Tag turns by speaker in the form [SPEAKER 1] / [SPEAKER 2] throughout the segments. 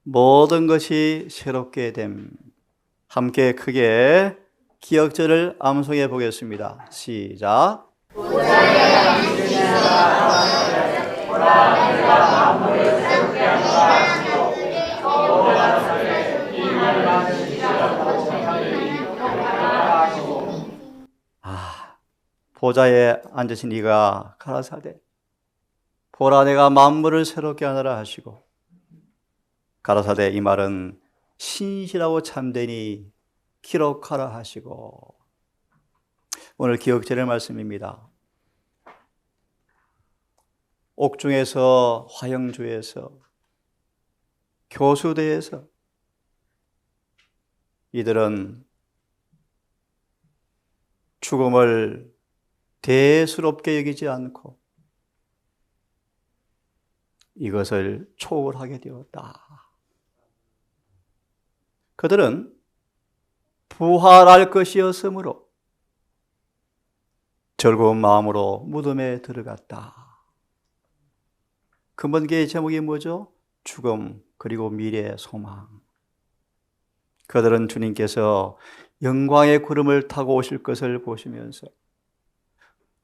[SPEAKER 1] 모든 것이 새롭게 됨. 함께 크게 기억절을 암송해 보겠습니다. 시작. 보좌에 앉으신 이가 가라사대 보라 내가 만물을 새롭게 하느라 하시고, 가라사대 이 말은 신실하고 참되니 기록하라 하시고. 오늘 기억절의 말씀입니다. 옥중에서, 화영주에서, 교수대에서 이들은 죽음을 대수롭게 여기지 않고 이것을 초월하게 되었다. 그들은 부활할 것이었으므로 즐거운 마음으로 무덤에 들어갔다. 근본기의 제목이 뭐죠? 죽음 그리고 미래의 소망. 그들은 주님께서 영광의 구름을 타고 오실 것을 보시면서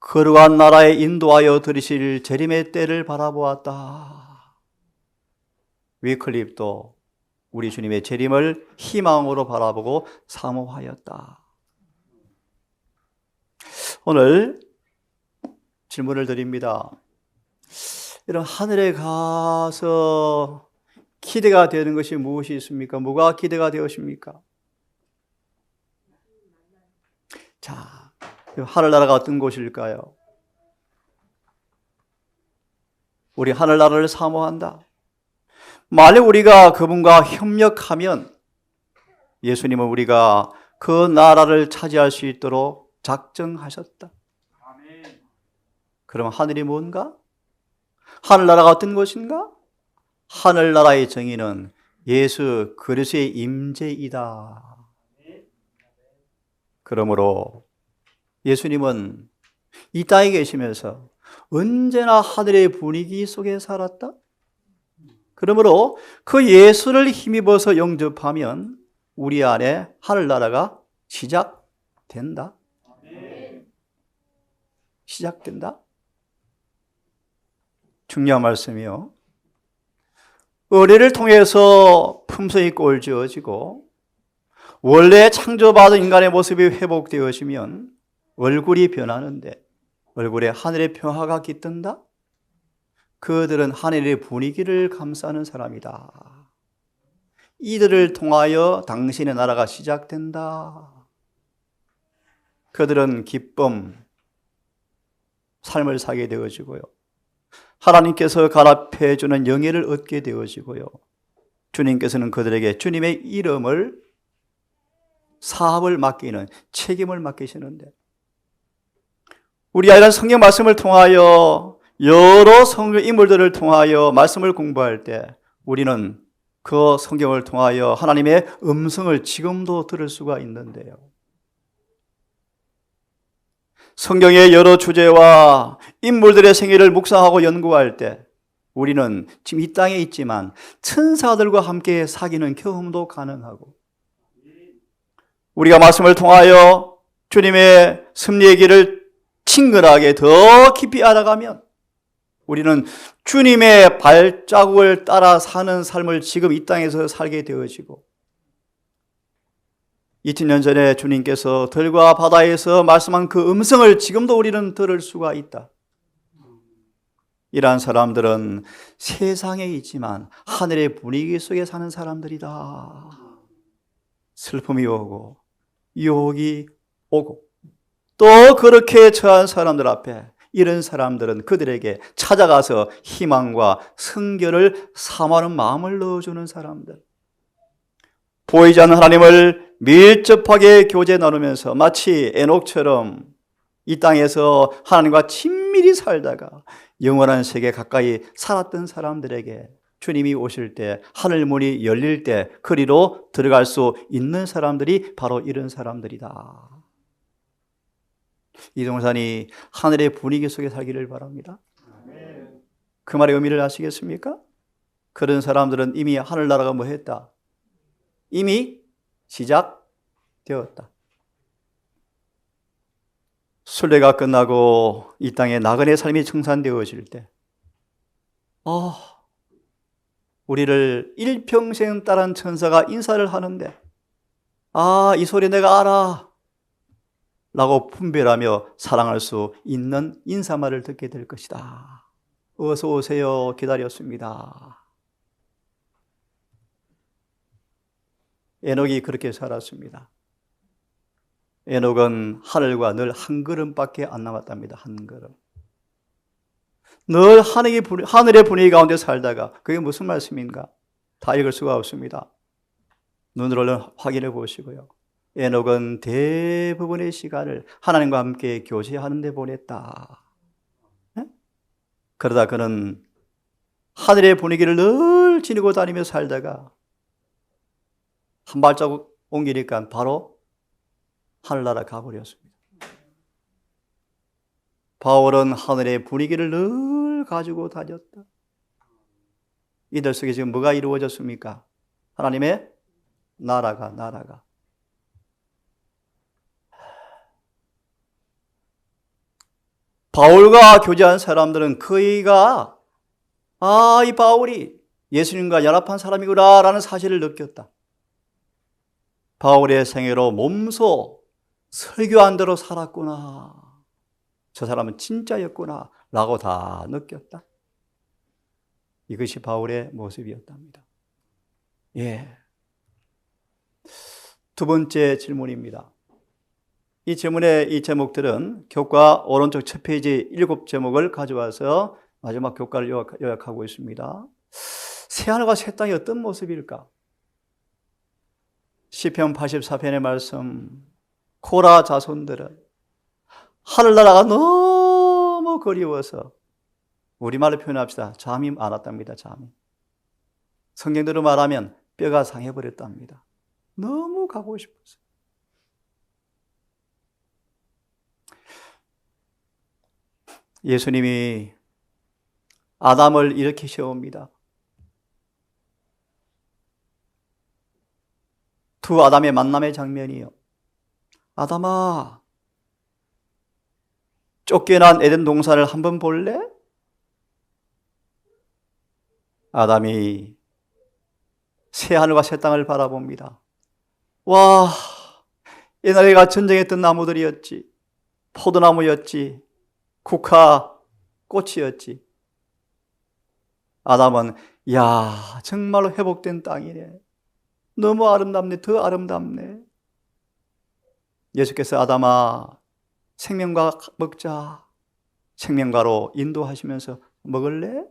[SPEAKER 1] 거룩한 나라에 인도하여 들이실 재림의 때를 바라보았다. 위클립도 우리 주님의 재림을 희망으로 바라보고 사모하였다. 오늘 질문을 드립니다. 이런 하늘에 가서 기대가 되는 것이 무엇이 있습니까? 뭐가 기대가 되었습니까? 자, 하늘나라가 어떤 곳일까요? 우리 하늘나라를 사모한다. 만약 우리가 그분과 협력하면 예수님은 우리가 그 나라를 차지할 수 있도록 작정하셨다. 그럼 하늘이 뭔가? 하늘나라가 어떤 곳인가? 하늘나라의 정의는 예수 그리스도의 임재이다. 그러므로 예수님은 이 땅에 계시면서 언제나 하늘의 분위기 속에 살았다. 그러므로 그 예수를 힘입어서 영접하면 우리 안에 하늘나라가 시작된다. 시작된다. 중요한 말씀이요. 의례를 통해서 품성이 꼴지어지고 원래 창조받은 인간의 모습이 회복되어지면 얼굴이 변하는데 얼굴에 하늘의 평화가 깃든다? 그들은 하늘의 분위기를 감싸는 사람이다. 이들을 통하여 당신의 나라가 시작된다. 그들은 기쁨, 삶을 살게 되어지고요. 하나님께서 가랍해 주는 영예를 얻게 되어지고요. 주님께서는 그들에게 주님의 이름을 사업을 맡기는 책임을 맡기시는데, 우리 아이는 성경 말씀을 통하여 여러 성경 인물들을 통하여 말씀을 공부할 때 우리는 그 성경을 통하여 하나님의 음성을 지금도 들을 수가 있는데요. 성경의 여러 주제와 인물들의 생애를 묵상하고 연구할 때 우리는 지금 이 땅에 있지만 천사들과 함께 사귀는 경험도 가능하고, 우리가 말씀을 통하여 주님의 섭리의 길을 친근하게 더 깊이 알아가면 우리는 주님의 발자국을 따라 사는 삶을 지금 이 땅에서 살게 되어지고, 2000년 전에 주님께서 들과 바다에서 말씀한 그 음성을 지금도 우리는 들을 수가 있다. 이러한 사람들은 세상에 있지만 하늘의 분위기 속에 사는 사람들이다. 슬픔이 오고 유혹이 오고 또 그렇게 처한 사람들 앞에 이런 사람들은 그들에게 찾아가서 희망과 성결을 사모하는 마음을 넣어주는 사람들, 보이지 않는 하나님을 밀접하게 교제 나누면서 마치 에녹처럼 이 땅에서 하나님과 친밀히 살다가 영원한 세계 가까이 살았던 사람들에게 주님이 오실 때, 하늘 문이 열릴 때 그리로 들어갈 수 있는 사람들이 바로 이런 사람들이다. 이동산이 하늘의 분위기 속에 살기를 바랍니다. 그 말의 의미를 아시겠습니까? 그런 사람들은 이미 하늘나라가 뭐 했다? 이미 시작되었다. 순례가 끝나고 이 땅에 나그네 삶이 청산되어질 때, 우리를 일평생 따른 천사가 인사를 하는데, 이 소리 내가 알아 라고 분별하며 사랑할 수 있는 인사말을 듣게 될 것이다. 어서 오세요. 기다렸습니다. 에녹이 그렇게 살았습니다. 에녹은 하늘과 늘 한 걸음밖에 안 남았답니다. 한 걸음. 늘 하늘의 분위기 가운데 살다가, 그게 무슨 말씀인가? 다 읽을 수가 없습니다. 눈으로 확인해 보시고요. 에녹은 대부분의 시간을 하나님과 함께 교제하는 데 보냈다. 네? 그러다 그는 하늘의 분위기를 늘 지니고 다니며 살다가 한 발자국 옮기니까 바로 하늘나라 가버렸습니다. 바울은 하늘의 분위기를 늘 가지고 다녔다. 이들 속에 지금 뭐가 이루어졌습니까? 하나님의 나라가. 바울과 교제한 사람들은 그이가 이 바울이 예수님과 연합한 사람이구나 라는 사실을 느꼈다. 바울의 생애로 몸소 설교한 대로 살았구나. 저 사람은 진짜였구나 라고 다 느꼈다. 이것이 바울의 모습이었답니다. 두 번째 질문입니다. 이 질문의 이 제목들은 교과 오른쪽 첫 페이지 7제목을 가져와서 마지막 교과를 요약하고 있습니다. 새하늘과 새 땅이 어떤 모습일까? 시편 84편의 말씀, 코라 자손들은 하늘나라가 너무 그리워서, 우리말로 표현합시다. 잠이 안 왔답니다. 잠이. 성경대로 말하면 뼈가 상해버렸답니다. 너무 가고 싶었어요. 예수님이 아담을 일으키셔옵니다. 두 아담의 만남의 장면이요. 아담아, 쫓겨난 에덴 동산을 한번 볼래? 아담이 새 하늘과 새 땅을 바라봅니다. 와, 옛날에가 전쟁했던 나무들이었지, 포도나무였지, 국화 꽃이었지. 아담은 정말로 회복된 땅이네. 너무 아름답네. 더 아름답네. 예수께서 아담아, 생명과 먹자. 생명과로 인도하시면서 먹을래?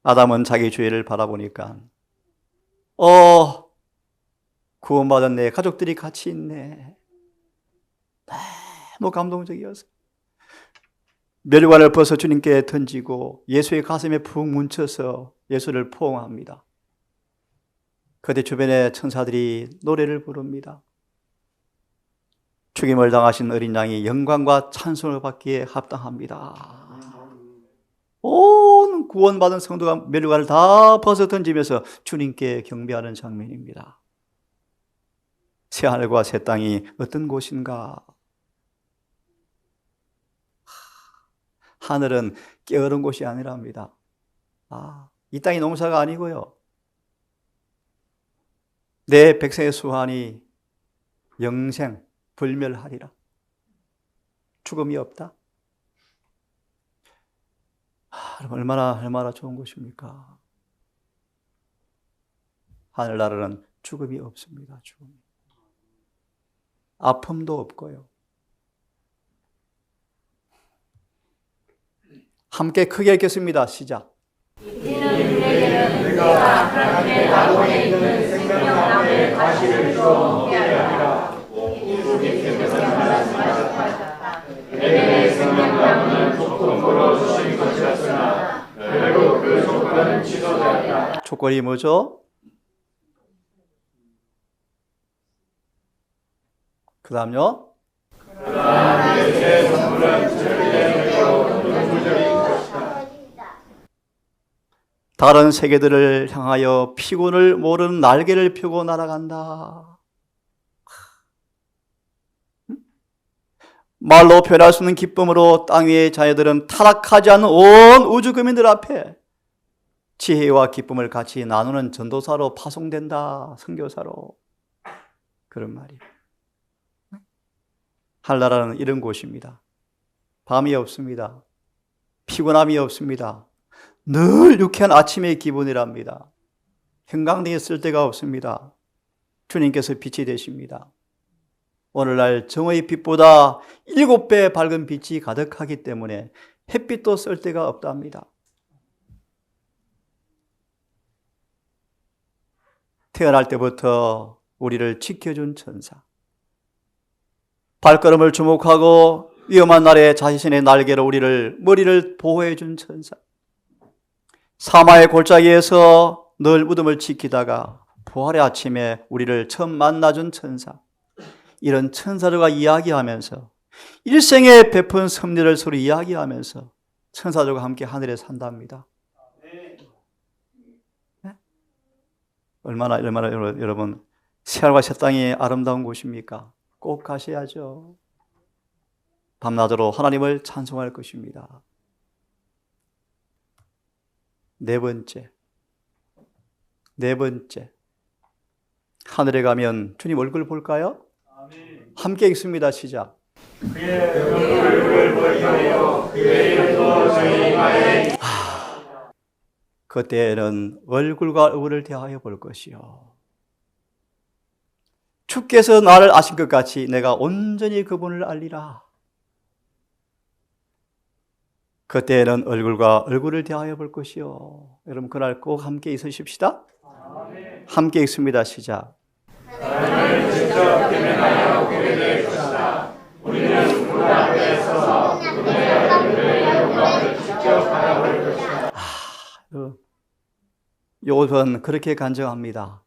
[SPEAKER 1] 아담은 자기 주위를 바라보니까 구원받은 내 가족들이 같이 있네. 너무 감동적이어서 멸관을 벗어 주님께 던지고 예수의 가슴에 푹 뭉쳐서 예수를 포옹합니다. 그때 주변의 천사들이 노래를 부릅니다. 죽임을 당하신 어린 양이 영광과 찬송을 받기에 합당합니다. 온 구원받은 성도가 멸관을 다 벗어 던지면서 주님께 경배하는 장면입니다. 새 하늘과 새 땅이 어떤 곳인가? 하늘은 게으른 곳이 아니랍니다. 이 땅이 농사가 아니고요. 내 백성의 수환이 영생, 불멸하리라. 죽음이 없다. 얼마나 좋은 곳입니까? 하늘나라는 죽음이 없습니다. 죽음이. 아픔도 없고요. 함께 크게 읽겠습니다. 시작.
[SPEAKER 2] 이는 내가 하나님의 나무에 있는 생명나무의 가시를 주어 먹게 하리라. 우리 생명나무는 말씀하셨다. 에덴의 생명나무는 조건으로 주신 것이었으나 결국 그 조건은 취소되었다.
[SPEAKER 1] 조건이 뭐죠? 그 다음요.
[SPEAKER 2] 새 선물은 절대적이고 눈물적인 것이다.
[SPEAKER 1] 다른 세계들을 향하여 피곤을 모르는 날개를 펴고 날아간다. 말로 표현할 수 없는 기쁨으로 땅 위의 자녀들은 타락하지 않는 온 우주 교민들 앞에 지혜와 기쁨을 같이 나누는 전도사로 파송된다. 선교사로. 그런 말이에요. 한나라는 이런 곳입니다. 밤이 없습니다. 피곤함이 없습니다. 늘 유쾌한 아침의 기분이랍니다. 형광등이 쓸 데가 없습니다. 주님께서 빛이 되십니다. 오늘날 정오의 빛보다 7배 밝은 빛이 가득하기 때문에 햇빛도 쓸 데가 없답니다. 태어날 때부터 우리를 지켜준 천사, 발걸음을 주목하고 위험한 날에 자신의 날개로 머리를 보호해준 천사, 사마의 골짜기에서 늘 무덤을 지키다가 부활의 아침에 우리를 처음 만나준 천사, 이런 천사들과 이야기하면서 일생에 베푼 섭리를 서로 이야기하면서 천사들과 함께 하늘에 산답니다. 네? 얼마나 여러분 새하늘과 새 땅이 아름다운 곳입니까? 꼭 가셔야죠. 밤낮으로 하나님을 찬송할 것입니다. 네 번째, 하늘에 가면 주님 얼굴 볼까요? 함께 읽습니다. 시작.
[SPEAKER 2] 그의 얼굴을 보게 하여 그의 이름도 저희 이마에
[SPEAKER 1] 그때는 얼굴과 얼굴을 대하여 볼 것이요. 주께서 나를 아신 것 같이 내가 온전히 그분을 알리라. 그때는 얼굴과 얼굴을 대하여 볼 것이요. 여러분 그날 꼭 함께 있으십시다. 함께 읽습니다. 시작.
[SPEAKER 2] 나를 직접 대면하여 보게 될 것이다. 우리는 그분 앞에 서서 그분의 얼굴을 영광을 직접 바라볼 것이다.
[SPEAKER 1] 요셉은 그렇게 간증합니다.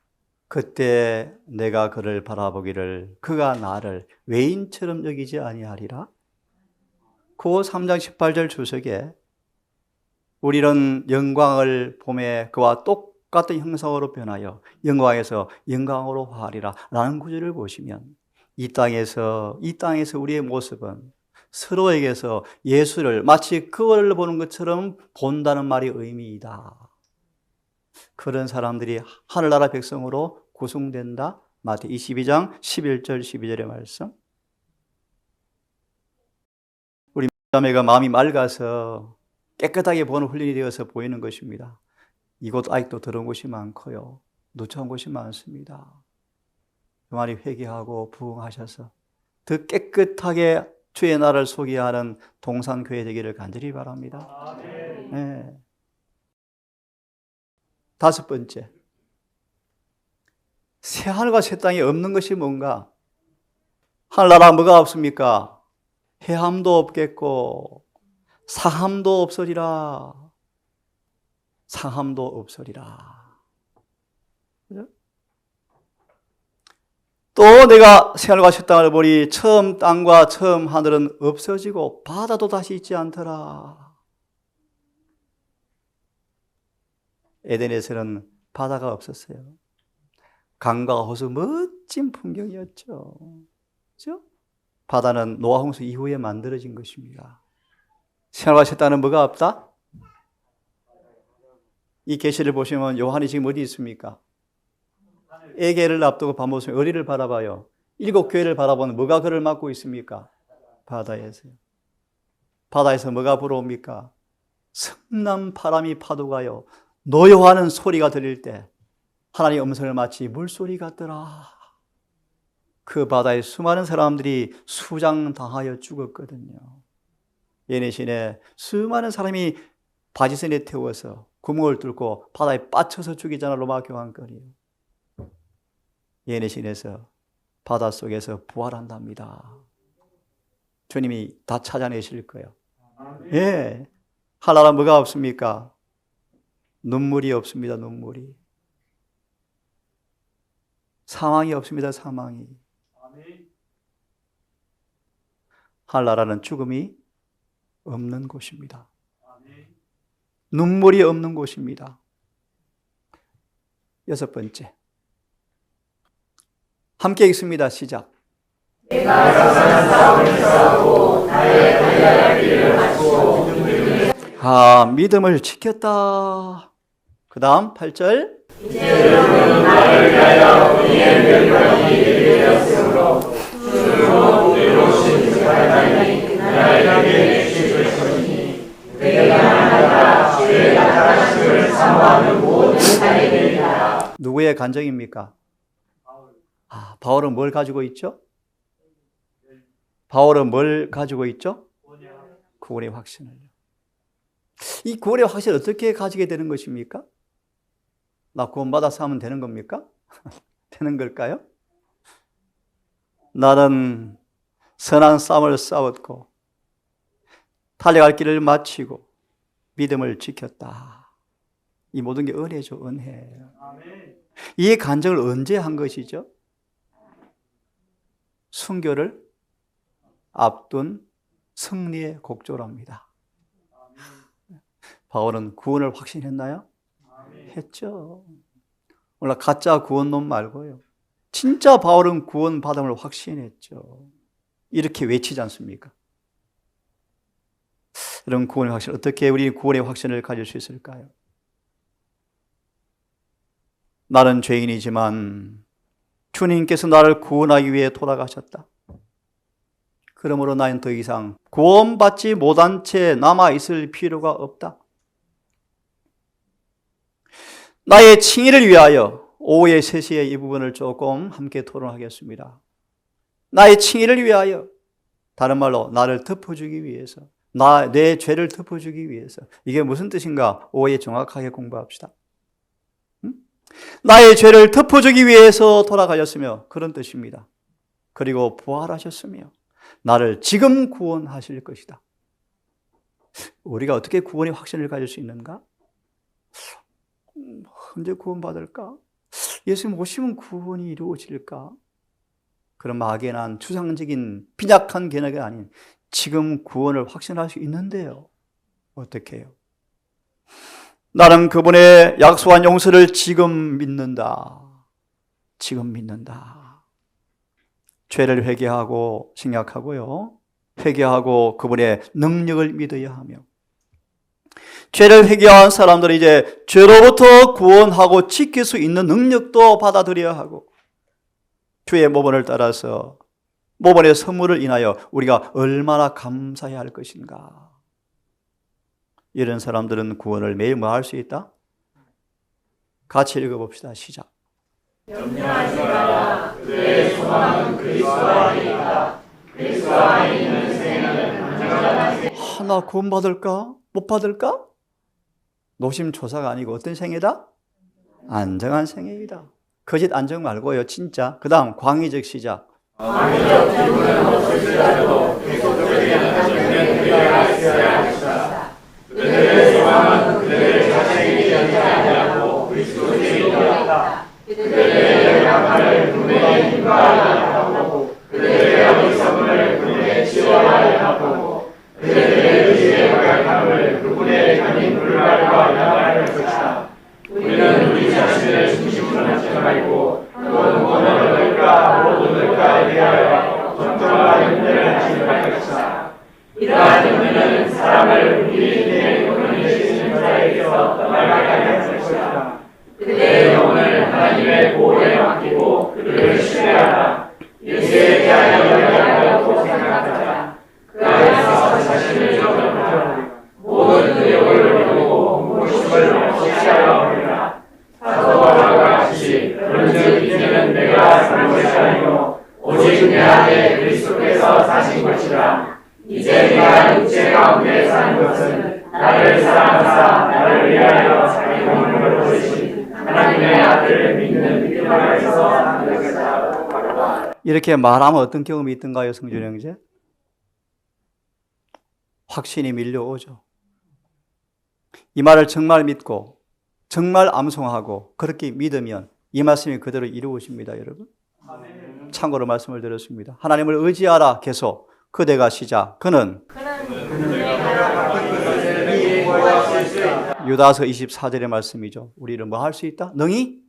[SPEAKER 1] 그때 내가 그를 바라보기를 그가 나를 외인처럼 여기지 아니하리라. 고 3장 18절 주석에 우리는 영광을 보매 그와 똑같은 형상으로 변하여 영광에서 영광으로 화하리라 라는 구절을 보시면 이 땅에서 우리의 모습은 서로에게서 예수를 마치 그거를 보는 것처럼 본다는 말이 의미이다. 그런 사람들이 하늘나라 백성으로 구성된다. 마태복음 22장 11절 12절의 말씀. 우리 자매가 마음이 맑아서 깨끗하게 보는 훈련이 되어서 보이는 것입니다. 이곳 아직도 더러운 곳이 많고요. 누추한 곳이 많습니다. 많이 회개하고 부응하셔서 더 깨끗하게 주의 나라를 소개하는 동산교회 되기를 간절히 바랍니다. 네. 다섯 번째, 새하늘과 새 땅에 없는 것이 뭔가? 하늘나라 뭐가 없습니까? 해함도 없겠고 상함도 없으리라. 상함도 없으리라. 그죠? 또 내가 새하늘과 새 땅을 보니 처음 땅과 처음 하늘은 없어지고 바다도 다시 있지 않더라. 에덴에서는 바다가 없었어요. 강과 호수 멋진 풍경이었죠. 그렇죠? 바다는 노아 홍수 이후에 만들어진 것입니다. 새하늘과 새 땅은 뭐가 없다? 이 계시를 보시면 요한이 지금 어디 있습니까? 에게를 앞두고 밤모습 어디를 바라봐요? 7교회를 바라보는 뭐가 그를 막고 있습니까? 바다에서요. 바다에서 뭐가 불어옵니까? 성난 바람이 파도가요 노여하는 소리가 들릴 때 하나님의 음성을 마치 물소리 같더라. 그 바다에 수많은 사람들이 수장당하여 죽었거든요. 예내신에 수많은 사람이 바지선에 태워서 구멍을 뚫고 바다에 빠쳐서 죽이잖아. 로마 교황권이요. 예내신에서 바닷속에서 부활한답니다. 주님이 다 찾아내실 거예요. 예, 하나라 뭐가 없습니까? 눈물이 없습니다. 눈물이. 사망이 없습니다. 사망이. 하늘나라는 죽음이 없는 곳입니다. 눈물이 없는 곳입니다. 여섯 번째. 함께 읽습니다. 시작. 믿음을 지켰다. 그 다음 8절.
[SPEAKER 2] 이제는 나를 위하여 우리의 멸관이 되었으므로 주로 외로우신 하나님이 나에게 주실 것이니 내가 나가 주의 나타나심을 사모하는 모든 자에게니라.
[SPEAKER 1] 누구의 간증입니까? 바울은 뭘 가지고 있죠? 바울은 뭘 가지고 있죠? 구원의 확신을요. 이 구원의 확신을 어떻게 가지게 되는 것입니까? 나 구원받아서 하면 되는 겁니까? 되는 걸까요? 나는 선한 싸움을 싸웠고 달려갈 길을 마치고 믿음을 지켰다. 이 모든 게 은혜죠, 은혜. 이 간증을 언제 한 것이죠? 순교를 앞둔 승리의 곡조랍니다. 바울은 구원을 확신했나요? 했죠. 물론 가짜 구원론 말고요. 진짜 바울은 구원 받음을 확신했죠. 이렇게 외치지 않습니까? 이런 구원의 확신, 어떻게 우리 구원의 확신을 가질 수 있을까요? 나는 죄인이지만 주님께서 나를 구원하기 위해 돌아가셨다. 그러므로 나는 더 이상 구원받지 못한 채 남아있을 필요가 없다. 나의 칭의를 위하여 오후에 3시에 이 부분을 조금 함께 토론하겠습니다. 나의 칭의를 위하여, 다른 말로 나를 덮어주기 위해서, 내 죄를 덮어주기 위해서. 이게 무슨 뜻인가? 오후에 정확하게 공부합시다. 나의 죄를 덮어주기 위해서 돌아가셨으며 그런 뜻입니다. 그리고 부활하셨으며 나를 지금 구원하실 것이다. 우리가 어떻게 구원의 확신을 가질 수 있는가? 언제 구원받을까? 예수님 오시면 구원이 이루어질까? 그런 막연한 추상적인 빈약한 개념이 아닌 지금 구원을 확신할 수 있는데요. 어떻게 해요? 나는 그분의 약속한 용서를 지금 믿는다. 지금 믿는다. 죄를 회개하고 생각하고요. 회개하고 그분의 능력을 믿어야 하며, 죄를 회개한 사람들은 이제 죄로부터 구원하고 지킬 수 있는 능력도 받아들여야 하고, 주의 모본을 따라서 모본의 선물을 인하여 우리가 얼마나 감사해야 할 것인가. 이런 사람들은 구원을 매일 뭐 할 수 있다? 같이 읽어봅시다. 시작.
[SPEAKER 2] 염려하지 마라. 그의 소망은 그리스도 안에 있다. 그리스도 안에 있는 생애는 안전한 생애.
[SPEAKER 1] 나 구원받을까? 못 받을까? 노심초사가 아니고 어떤 생애다? 안정한 생애이다. 거짓 안정 말고요, 진짜. 그 다음 광의적 시작.
[SPEAKER 2] 광의적 기분은 없을지라도 계속적인 안정된 우리가 있어야 할 것이다. 그들의 소망은 그들의 자신이 연장하지 않고 그리스도의 일이었다. 그들의 영광을 그분의 힘과 하고 그들의 어리석음을 그분의 치료하여 하고 그들의 의지의 강함을 그분의 강인 불말과 나갈 것이다. 우리는 우리 자신을 중심으로 하지 말고 또 무엇을 얻을까 못 얻을까에 대하여 걱정과 염려를 하지 말 것이다. 이러한 염려는 사람을 우리 인생의 영혼을 내시는 자에게서 떠나가게 할 것이다. 그의 영혼을 하나님의 보호에 맡기고 그를 신뢰하라. 예수에 대하여 연락하고 생각하자. 그 안에서 자신을 적용하라. 모든 노력을 이루고 무엇을 없이하여 버리라. 사도와 같이 그런즉 이제는 내가 사는 것이 아니요 오직 내 안에 그리스도께서 사신 것이라. 이제 내가 육체 가운데 사는 것은 나를 사랑하사 나를 위하여 자기 몸을 버리신 하나님의 아들을 믿는 믿음 안에서 사는 것이다.
[SPEAKER 1] 이렇게 말하면 어떤 경험이 있던가요, 성준 형제? 확신이 밀려오죠. 이 말을 정말 믿고 정말 암송하고 그렇게 믿으면 이 말씀이 그대로 이루어집니다, 여러분. 참고로 말씀을 드렸습니다. 하나님을 의지하라 계속. 그대가 시작. 그는 유다서 24절의 말씀이죠. 우리는 뭐 할 수 있다? 능히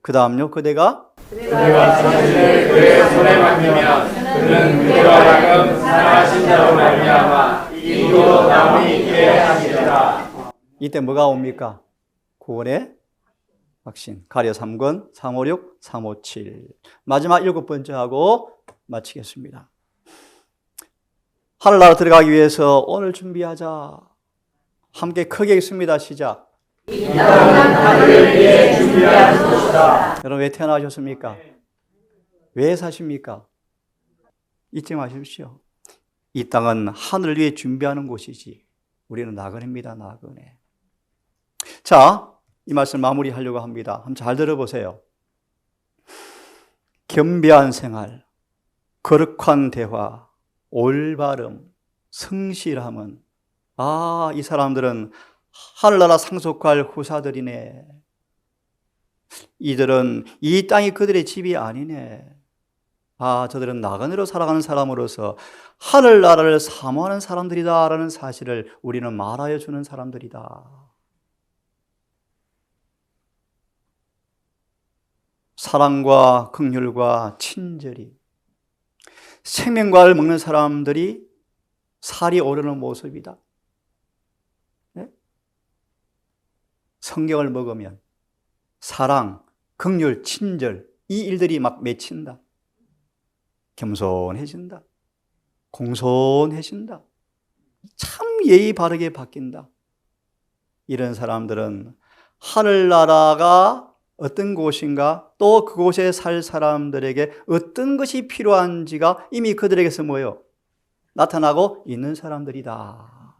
[SPEAKER 1] 그 다음요. 그대가
[SPEAKER 2] 자신을 그의 손에 맡기면 그는 그대로 하여금 사랑하신 자로 말미암아 이기고 남이 있게 하시리라.
[SPEAKER 1] 이때 뭐가 옵니까? 구원의 확신. 가려 3권 356 357. 마지막 7번째 하고 마치겠습니다. 하늘나라 들어가기 위해서 오늘 준비하자. 함께 크게 읽습니다. 시작.
[SPEAKER 2] 이 땅은 하늘을 위해 준비하는 곳이다.
[SPEAKER 1] 여러분 왜 태어나셨습니까? 왜 사십니까? 잊지 마십시오. 이 땅은 하늘을 위해 준비하는 곳이지. 우리는 나그네입니다. 나그네. 자, 이 말씀 마무리하려고 합니다. 한번 잘 들어보세요. 겸비한 생활, 거룩한 대화, 올바름, 성실함은 이 사람들은 하늘나라 상속할 후사들이네. 이들은 이 땅이 그들의 집이 아니네. 저들은 나그네로 살아가는 사람으로서 하늘나라를 사모하는 사람들이다라는 사실을 우리는 말하여 주는 사람들이다. 사랑과 긍휼과 친절이 생명과를 먹는 사람들이 살이 오르는 모습이다. 네? 성경을 먹으면 사랑, 긍휼, 친절 이 일들이 막 맺힌다. 겸손해진다. 공손해진다. 참 예의 바르게 바뀐다. 이런 사람들은 하늘나라가 어떤 곳인가 또 그곳에 살 사람들에게 어떤 것이 필요한지가 이미 그들에게서 나타나고 있는 사람들이다.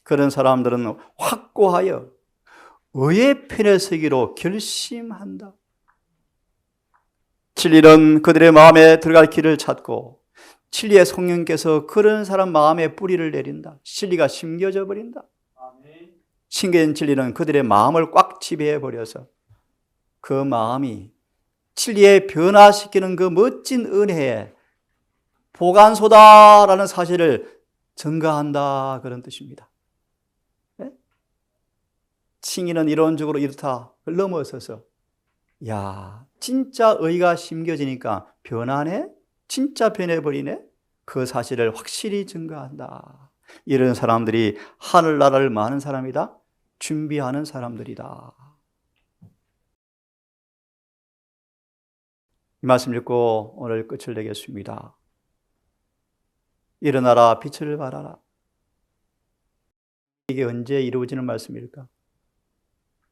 [SPEAKER 1] 그런 사람들은 확고하여 의의 편에 서기로 결심한다. 진리는 그들의 마음에 들어갈 길을 찾고 진리의 성령께서 그런 사람 마음에 뿌리를 내린다. 진리가 심겨져 버린다. 심겨진 진리는 그들의 마음을 꽉 지배해 버려서 그 마음이 진리에 변화시키는 그 멋진 은혜의 보관소다라는 사실을 증가한다. 그런 뜻입니다. 네? 칭의는 이론적으로 이렇다. 그걸 넘어서서 진짜 의가 심겨지니까 변하네? 진짜 변해버리네? 그 사실을 확실히 증가한다. 이런 사람들이 하늘나라를 많은 사람이다. 준비하는 사람들이다. 이 말씀 읽고 오늘 끝을 내겠습니다. 일어나라, 빛을 발하라. 이게 언제 이루어지는 말씀일까?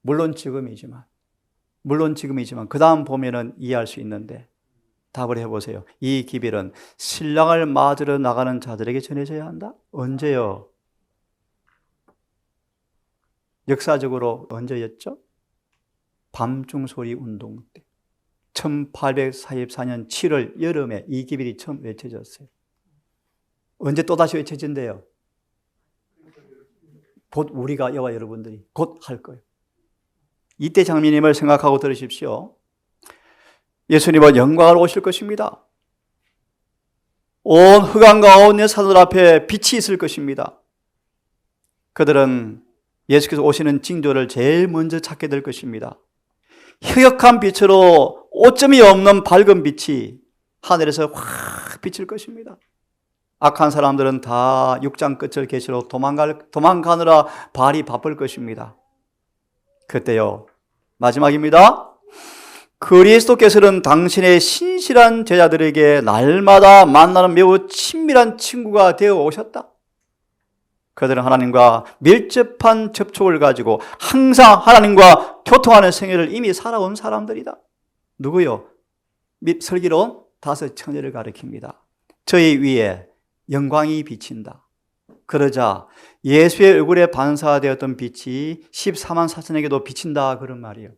[SPEAKER 1] 물론 지금이지만 그 다음 보면은 이해할 수 있는데 답을 해보세요. 이 기별은 신랑을 맞으러 나가는 자들에게 전해져야 한다? 언제요? 역사적으로 언제였죠? 밤중 소리 운동 때 1844년 7월 여름에 이 기별이 처음 외쳐졌어요. 언제 또다시 외쳐진대요? 곧 우리가 여와 여러분들이 곧 할 거예요. 이때 장미님을 생각하고 들으십시오. 예수님은 영광을 오실 것입니다. 온 흑암과 온 산들 앞에 빛이 있을 것입니다. 그들은 예수께서 오시는 징조를 제일 먼저 찾게 될 것입니다. 흑역한 빛으로 오점이 없는 밝은 빛이 하늘에서 확 비칠 것입니다. 악한 사람들은 다 육장 끝을 계시로 도망가느라 발이 바쁠 것입니다. 그때요, 마지막입니다. 그리스도께서는 당신의 신실한 제자들에게 날마다 만나는 매우 친밀한 친구가 되어 오셨다. 그들은 하나님과 밀접한 접촉을 가지고 항상 하나님과 교통하는 생애를 이미 살아온 사람들이다. 누구요? 슬기로운 5 처녀를 가리킵니다. 저희 위에 영광이 비친다. 그러자 예수의 얼굴에 반사되었던 빛이 14만 4천에게도 비친다. 그런 말이에요.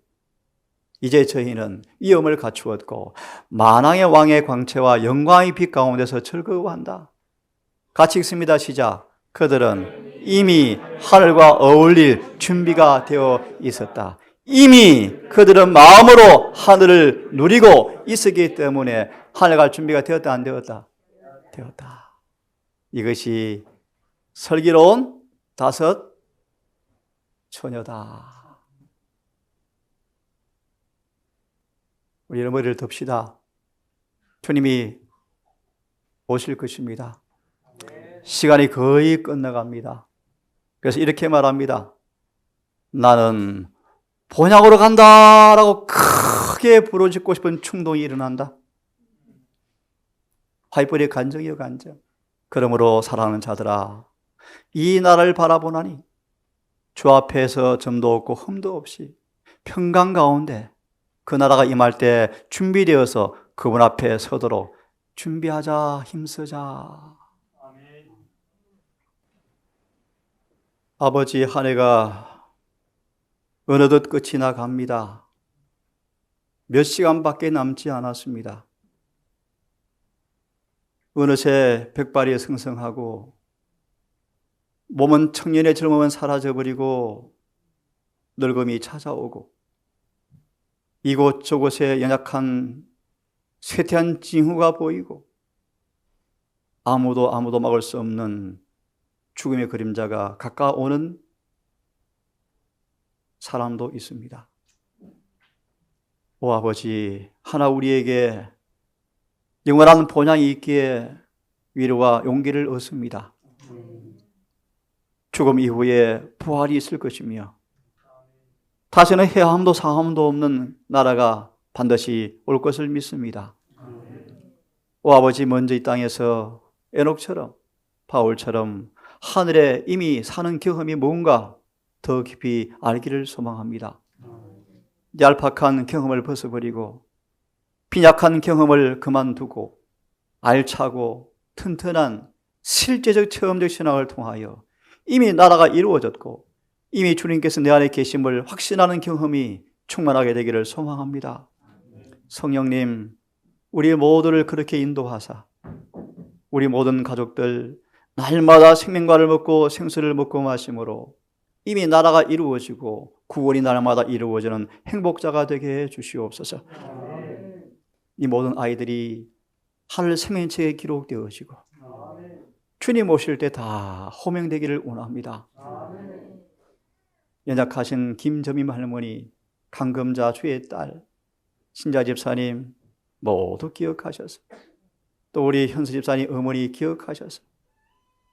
[SPEAKER 1] 이제 저희는 위엄을 갖추었고 만왕의 왕의 광채와 영광의 빛 가운데서 즐거워한다. 같이 읽습니다. 시작. 그들은 이미 하늘과 어울릴 준비가 되어 있었다. 이미 그들은 마음으로 하늘을 누리고 있었기 때문에 하늘 갈 준비가 되었다. 안 되었다? 되었다. 이것이 슬기로운 5 처녀다. 우리의 머리를 듭시다. 주님이 오실 것입니다. 시간이 거의 끝나갑니다. 그래서 이렇게 말합니다. 나는 본향으로 간다라고 크게 부르짖고 싶은 충동이 일어난다. 화이벌의 간증이요, 간증. 그러므로 사랑하는 자들아, 이 나라를 바라보나니 주 앞에서 점도 없고 흠도 없이 평강 가운데 그 나라가 임할 때 준비되어서 그분 앞에 서도록 준비하자, 힘쓰자. 아버지, 한 해가 어느덧 끝이 나갑니다. 몇 시간밖에 남지 않았습니다. 어느새 백발이 승성하고 몸은 청년의 젊음은 사라져버리고 늙음이 찾아오고 이곳저곳에 연약한 쇠퇴한 징후가 보이고 아무도 막을 수 없는 죽음의 그림자가 가까워오는 사람도 있습니다. 오 아버지, 하나 우리에게 영원한 본향이 있기에 위로와 용기를 얻습니다. 죽음 이후에 부활이 있을 것이며 다시는 해함도 상함도 없는 나라가 반드시 올 것을 믿습니다. 오 아버지, 먼저 이 땅에서 에녹처럼 바울처럼 하늘에 이미 사는 경험이 뭔가 더 깊이 알기를 소망합니다. 얄팍한 경험을 벗어버리고 빈약한 경험을 그만두고 알차고 튼튼한 실제적 체험적 신앙을 통하여 이미 나라가 이루어졌고 이미 주님께서 내 안에 계심을 확신하는 경험이 충만하게 되기를 소망합니다. 성령님, 우리 모두를 그렇게 인도하사 우리 모든 가족들 날마다 생명과를 먹고 생수를 먹고 마심으로 이미 나라가 이루어지고 구원이 날마다 이루어지는 행복자가 되게 해 주시옵소서. 이 모든 아이들이 하늘 생명책에 기록되어지고 주님 오실 때 다 호명되기를 원합니다. 연약하신 김점임 할머니, 강금자 주의 딸, 신자 집사님 모두 기억하셔서 또 우리 현수 집사님 어머니 기억하셔서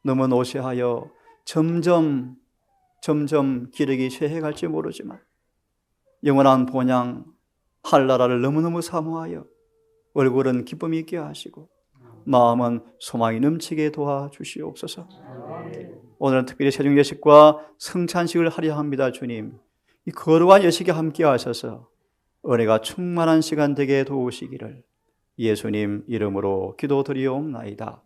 [SPEAKER 1] 너무 노쇠하여 점점 기력이 쇠해갈지 모르지만 영원한 본향 하늘나라를 너무너무 사모하여 얼굴은 기쁨 있게 하시고 마음은 소망이 넘치게 도와주시옵소서. 오늘은 특별히 세중 예식과 성찬식을 하려 합니다. 주님, 이 거룩한 예식에 함께 하셔서 은혜가 충만한 시간 되게 도우시기를 예수님 이름으로 기도드리옵나이다.